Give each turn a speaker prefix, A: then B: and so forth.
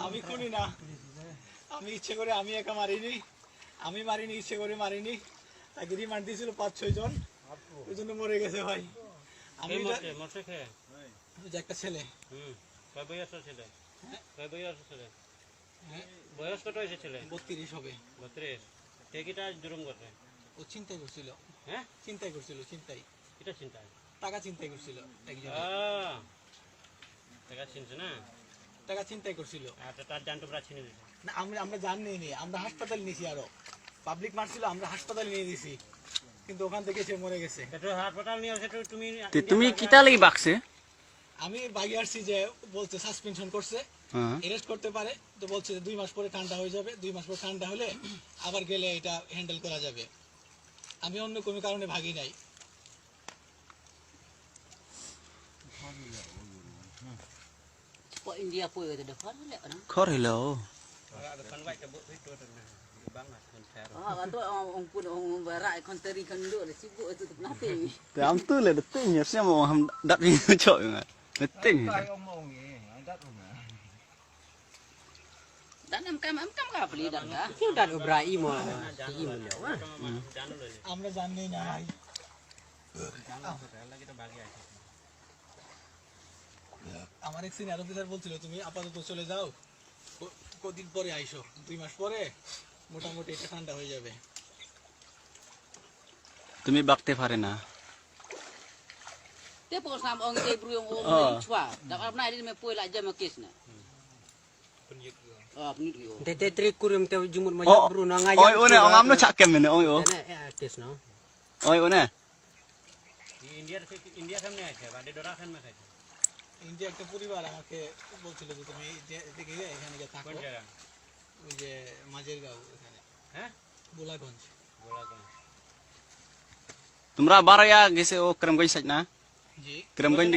A: আমি খুনি না, আমি ইচ্ছে করে আমি একা মারিনি, আমি মারিনি, ইচ্ছে করে মারিনি। তাকে রিমান্ড দিয়েছিল 5-6 জন, ওই জন্য মরে গেছে ভাই। আমি একটা ছেলে,
B: বয়স কত হয়েছে ছেলে?
A: 32 হবে।
B: 32। টেকিটা জুলুম করছে।
A: ও চিন্তাই করছিল।
B: হ্যাঁ,
A: চিন্তাই করছিল, চিন্তাই,
B: এটা চিন্তা।
A: টাকা চিন্তাই করছিল একজন।
B: টাকা চিনছে না,
A: টাকা চিন্তাই করছিল।
B: আচ্ছা, তার জান তোমরা চিনে দিয়েছে
A: না, আমরা জানি নি, আমরা হাসপাতালে নিয়েছি। আরো পাবলিক মারছিল, আমরা হাসপাতালে নিয়ে দিয়েছি, কিন্তু ওখান থেকে সে মরে গেছে।
B: এটা হাসপাতাল নিয়ে আসে তুমি
C: তুমি কিতা লাগি বাকছে?
A: আমি বাগি আসছি যে বলছে সাসপেনশন করছে, অ্যারেস্ট করতে পারে, তো বলছে যে 2 মাস পরে ঠান্ডা হয়ে যাবে, 2 মাস পরে ঠান্ডা হলে আবার গেলে এটা হ্যান্ডেল করা যাবে। আমি অন্য কোনো কারণে ভাগি নাই।
D: India pun ada depan lek kan.
C: খর হইল
D: Atau orang pun orang barat konteri kan duk sibuk itu nanti.
C: te am tu le te nya sia mo ham dat ni choi nga ting
D: Dan am kam ka beli dan ka.
E: Dan Ibrahim
A: আমরা জানি নাই। আমার এক senior officer বলছিল তুমি আপাতত চলে যাও, কদিন পরে আইসো, 2 মাস পরে মোটামুটি এটা ঠান্ডা হয়ে যাবে।
C: তুমি বাকতে পারে না।
D: Te pun sam orang te bru orang chua. Dak am nai me poi la jam kes na. Penyidik.
E: Te trik kurim te jumur ma
C: Oh,
E: bru na ngaya.
C: oi one ong am no chak kem ne oi o
E: Tes no.
C: oi one
B: India সামনে আছে, বাড়ি ডোরা সামনে আছে।
A: India একটা পরিবার আমাকে বলছিল যে তুমি এদিকে এখানে গিয়ে থাকো।
B: কোন জায়গা?
A: ওই যে মাঝের গাঁও এখানে,
B: হ্যাঁ,
A: গোলাগঞ্জ।
C: তোমরা বারয়া গেছে ও ক্রমগঞ্জ সাইড না,
A: জি
C: ক্রমগঞ্জ